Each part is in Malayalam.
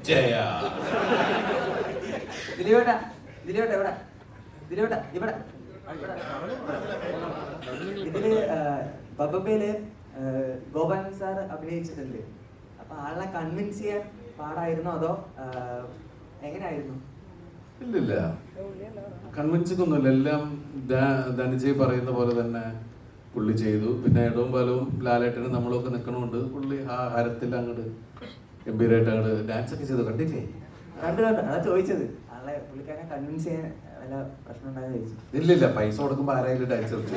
ജയ. ദിലീപേട്ടാ ഇവിടെ ഇതില് ബബ്ബയില് ഗോപാലൻ സാർ അഭിനയിച്ചിട്ടുണ്ട്. അപ്പൊ ആളെ കൺവിൻസ് ചെയ്യാൻ പാടായിരുന്നോ അതോ എങ്ങനെയായിരുന്നു? ഇല്ലില്ല, കൺവിൻസിംഗ് ഒന്നുമില്ല. എല്ലാം ധനജയ് പറയുന്ന പോലെ തന്നെ പുള്ളി ചെയ്തു. പിന്നെ ഇടവും ബലവും ലാലേട്ടനും നമ്മളൊക്കെ നിൽക്കണോണ്ട് പുള്ളി ആ ഹരത്തിൽ അങ്ങോട്ട് ഗംഭീരമായിട്ട് അങ്ങോട്ട് ഡാൻസ് ഒക്കെ ചെയ്തു. കണ്ടില്ലേ? കണ്ടു. അതാ ചോദിച്ചത്, ആളെ പുള്ളിക്കാരെ കൺവിൻസ് ചെയ്യാൻ വല്ല പ്രശ്നം ഉണ്ടായെന്ന് ചോദിച്ചു. ഇല്ലില്ല, പൈസ കൊടുക്കുമ്പോൾ ആരായാലും ഡാൻസ് കളിച്ചു.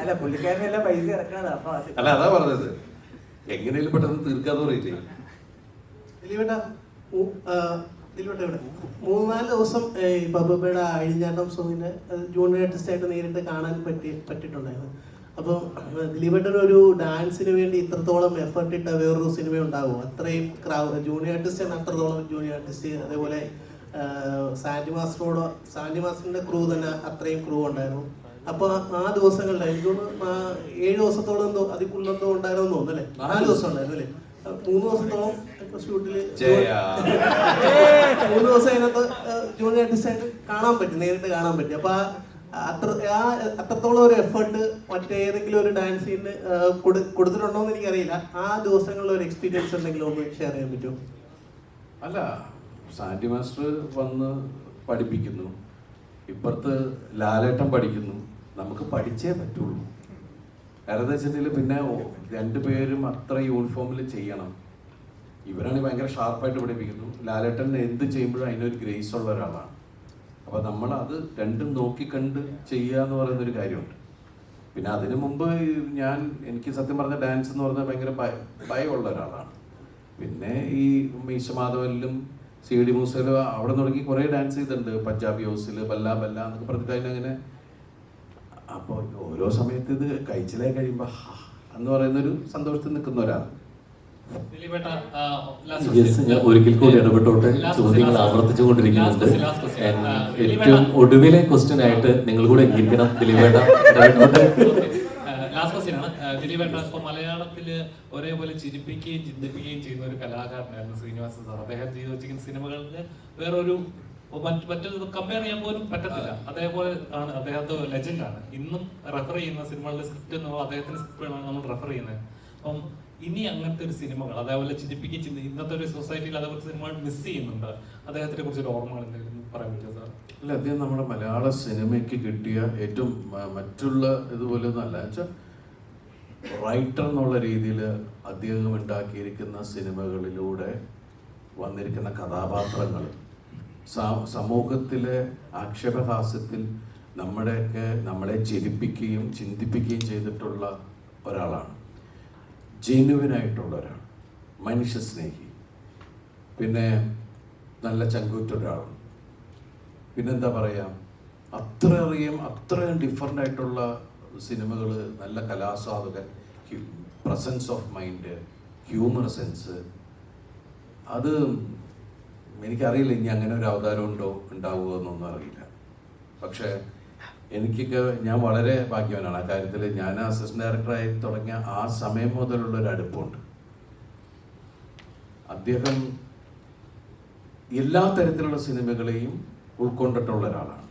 അല്ല, പുള്ളിക്കാരനെല്ലാം പൈസ ഇറക്കണത്. അപ്പൊ അല്ല, അതാ പറഞ്ഞത്, എങ്ങനെയും പെട്ടെന്ന് തീർക്കാതെ പറയില്ലേ. ദിലീപേട്ടാ ഇവിടെ 3-4 ദിവസം ബബ്ബയുടെ അഴിഞ്ഞാട്ടം സോങ്ങിന് ജൂനിയർ ആർട്ടിസ്റ്റായിട്ട് നേരിട്ട് കാണാൻ പറ്റിയിട്ടുണ്ടായിരുന്നു. അപ്പം ദിലീപേട്ടൻ ഒരു ഡാൻസിന് വേണ്ടി ഇത്രത്തോളം എഫർട്ട് ഇട്ട വേറൊരു സിനിമ ഉണ്ടാകുമോ? അത്രയും ജൂനിയർ ആർട്ടിസ്റ്റാണ്, അത്രത്തോളം ജൂനിയർ ആർട്ടിസ്റ്റ്. അതേപോലെ സാൻഡി മാസ്റ്ററിന്റെ ക്രൂ തന്നെ അത്രയും ക്രൂ ഉണ്ടായിരുന്നു. അപ്പോൾ ആ ദിവസങ്ങളിൽ എനിക്ക് 7 ദിവസത്തോളം എന്തോ അതിൽ കൂടുതലെന്തോ ഉണ്ടായിരുന്നു തോന്നുന്നു അല്ലേ? 4 ദിവസം ഉണ്ടായിരുന്നു അല്ലേ? 3 ദിവസത്തോളം ഷൂട്ടില് 3 ദിവസം അതിനകത്ത് ജൂനിയർ ആർട്ടിസ്റ്റായിട്ട് നേരിട്ട് കാണാൻ പറ്റി. അപ്പൊ അത്രത്തോളം ഒരു എഫേർട്ട് മറ്റേതെങ്കിലും ഒരു ഡാൻസ് സീനിന് കൊടുത്തിട്ടുണ്ടോ എന്ന് എനിക്കറിയില്ല. ആ ദിവസങ്ങളിൽ ഒരു എക്സ്പീരിയൻസ് എന്തെങ്കിലും ഒന്ന് ഷെയർ ചെയ്യാൻ പറ്റുമോ? അല്ല, സാൻഡി മാസ്റ്റർ വന്ന് പഠിപ്പിക്കുന്നു, ഇപ്പുറത്ത് ലാലേട്ടൻ പഠിക്കുന്നു. നമുക്ക് പഠിച്ചേ പറ്റുള്ളൂ. കാരണം എന്താ വെച്ചിട്ടുണ്ടെങ്കിൽ പിന്നെ 2 പേരും അത്ര യൂണിഫോമിൽ ചെയ്യണം. ഇവരാണെങ്കിൽ ഭയങ്കര ഷാർപ്പായിട്ട് പഠിപ്പിക്കുന്നു. ലാലേട്ടൻ എന്ത് ചെയ്യുമ്പോഴും അതിനൊരു ഗ്രേസ് ഉള്ള ഒരാളാണ്. അപ്പോൾ നമ്മൾ അത് രണ്ടും നോക്കിക്കണ്ട് ചെയ്യുക എന്ന് പറയുന്നൊരു കാര്യമുണ്ട്. പിന്നെ അതിനു മുമ്പ് എനിക്ക് സത്യം പറഞ്ഞ ഡാൻസ് എന്ന് പറഞ്ഞാൽ ഭയങ്കര ഭയമുള്ള ഒരാളാണ്. പിന്നെ ഈ മീശമാധവനിലും CD മൂസയിലും അവിടെ തുടങ്ങി കുറേ ഡാൻസ് ചെയ്തിട്ടുണ്ട്. പഞ്ചാബി ഹൗസിൽ ബല്ല ബല്ല എന്നൊക്കെ പറഞ്ഞിട്ട് അതിനങ്ങനെ. അപ്പോൾ ഓരോ സമയത്ത് ഇത് കഴിച്ചിലേ കഴിയുമ്പോൾ എന്ന് പറയുന്നൊരു സന്തോഷത്തിൽ നിൽക്കുന്ന ഒരാൾ. ഞാൻ ഒരിക്കൽ കൂടി ഇടപെട്ടോട്ടെ, ചോദ്യങ്ങൾ ആവർത്തിച്ചുകൊണ്ടിരിക്കുന്നുണ്ട്. ഏറ്റവും ഒടുവിലെ ക്വസ്റ്റ്യൻ ആയിട്ട് നിങ്ങൾ കൂടെ ഇരിക്കണം. ദിലീപേട്ട ലാസ്റ്റ് ക്വസ്റ്റ്യൻ ആണ്. ദിലീപേട്ട, ഇപ്പൊ മലയാളത്തില് ഒരേപോലെ ചിരിപ്പിക്കുകയും ചിന്തിപ്പിക്കുകയും ചെയ്യുന്ന ഒരു കലാകാരനായിരുന്നു ശ്രീനിവാസൻ സാർ. അദ്ദേഹം ചെയ്തു വെച്ചിരിക്കുന്ന സിനിമകളിൽ വേറൊരു മറ്റൊരു കമ്പയർ ചെയ്യാൻ പോലും പറ്റത്തില്ല. അതേപോലെ ആണ്, അദ്ദേഹത്തെ ലെജൻഡാണ്. ഇന്നും റെഫർ ചെയ്യുന്ന സിനിമകളുടെ സ്ക്രിപ്റ്റ് എന്ന് പറഞ്ഞാൽ അദ്ദേഹത്തിന്റെ സ്ക്രിപ്റ്റുകളാണ് നമ്മൾ റെഫർ ചെയ്യുന്നത്. അപ്പം ഇനി അങ്ങനത്തെ ഒരു സിനിമകൾ അതേപോലെ ചിന്തിപ്പിക്കുകയും ഇന്നത്തെ ഒരു സൊസൈറ്റിയിൽ അതേപോലെ സിനിമകൾ മിസ് ചെയ്യുന്നുണ്ട്. അദ്ദേഹത്തിനെ കുറിച്ചൊരു ഓർമ്മകൾ എന്തെങ്കിലും പറയാൻ പറ്റുമോ സാർ? അല്ല, അദ്ദേഹം നമ്മുടെ മലയാള സിനിമയ്ക്ക് കിട്ടിയ ഏറ്റവും മറ്റുള്ള ഇതുപോലെ ഒന്നല്ല വെച്ചാൽ റൈറ്റർ എന്നുള്ള രീതിയിൽ അദ്ദേഹം ഉണ്ടാക്കിയിരിക്കുന്ന സിനിമകളിലൂടെ വന്നിരിക്കുന്ന കഥാപാത്രങ്ങൾ സമൂഹത്തിലെ ആക്ഷേപഹാസ്യത്തിൽ നമ്മളെ ചിരിപ്പിക്കുകയും ചിന്തിപ്പിക്കുകയും ചെയ്തിട്ടുള്ള ഒരാളാണ്. ജെന്യുവിനായിട്ടുള്ള ഒരാൾ, മനുഷ്യസ്നേഹി, പിന്നെ നല്ല ചങ്കൂറ്റ ഒരാൾ. പിന്നെന്താ പറയുക, അത്രയും ഡിഫറെൻ്റ് ആയിട്ടുള്ള സിനിമകൾ, നല്ല കലാസ്വാദകൻ, presence of mind, humour sense. അത് എനിക്കറിയില്ല ഇനി അങ്ങനെ ഒരു അവതാരം ഉണ്ടാവുമോ എന്നൊന്നും അറിയില്ല. പക്ഷേ ഞാൻ വളരെ ഭാഗ്യവാനാണ് ആ കാര്യത്തിൽ. ഞാൻ അസിസ്റ്റന്റ് ഡയറക്ടറായി തുടങ്ങിയ ആ സമയം മുതലുള്ളൊരു അടുപ്പമുണ്ട്. അദ്ദേഹം എല്ലാ തരത്തിലുള്ള സിനിമകളെയും ഉൾക്കൊണ്ടിട്ടുള്ള ഒരാളാണ്.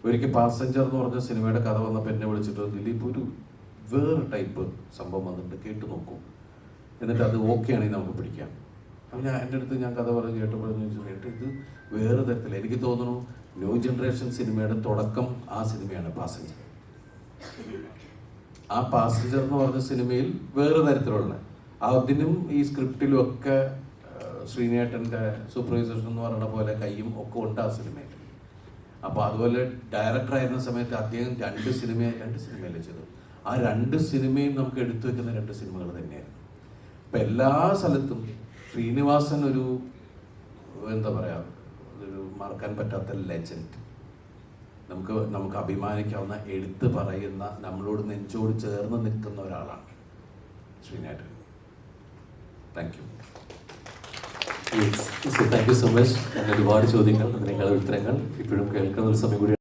ഒരിക്കൽ പാസഞ്ചർ എന്ന് പറഞ്ഞ സിനിമയുടെ കഥ വന്നപ്പോൾ എന്നെ വിളിച്ചിട്ട്, ദിലീപ് ഒരു വേറെ ടൈപ്പ് സംഭവം വന്നിട്ട് കേട്ട് നോക്കൂ, എന്നിട്ട് അത് ഓക്കെ ആണെങ്കിൽ നമുക്ക് പിടിക്കാം. അപ്പം എൻ്റെ അടുത്ത് ഞാൻ കഥ പറഞ്ഞ് കേട്ടപ്പോഴെന്ന് ചോദിച്ചു, ഇത് വേറെ തരത്തില്ല. എനിക്ക് തോന്നുന്നു ന്യൂ ജനറേഷൻ സിനിമയുടെ തുടക്കം ആ സിനിമയാണ് പാസഞ്ചർ. ആ പാസഞ്ചർ എന്ന് പറഞ്ഞ സിനിമയിൽ വേറെ തരത്തിലുള്ള അതിനും ഈ സ്ക്രിപ്റ്റിലും ഒക്കെ ശ്രീനേട്ടൻ്റെ സൂപ്പർവൈസേഷൻ എന്ന് പറയുന്ന പോലെ കയ്യും ഒക്കെ ഉണ്ട് ആ സിനിമയിൽ. അപ്പോൾ അതുപോലെ ഡയറക്ടറായിരുന്ന സമയത്ത് അദ്ദേഹം 2 സിനിമയിലെ ചെയ്തു. ആ 2 സിനിമയും നമുക്ക് എടുത്തു വെക്കുന്ന 2 സിനിമകൾ തന്നെയായിരുന്നു. അപ്പം എല്ലാ സ്ഥലത്തും ശ്രീനിവാസൻ ഒരു എന്താ പറയുക, ഒരു മറക്കാൻ പറ്റാത്ത ലെജൻഡ്. നമുക്ക് അഭിമാനിക്കാവുന്ന, എടുത്തു പറയുന്ന, നമ്മളോട് നെഞ്ചോട് ചേർന്ന് നിൽക്കുന്ന ഒരാളാണ് ശ്രീനേട്ടൻ. Thank you. Thank you so much. ഒരുപാട് ചോദ്യങ്ങൾ, നിങ്ങളുടെ ഉത്തരങ്ങൾ ഇപ്പോഴും കേൾക്കുന്ന ഒരു സമയം കൂടി.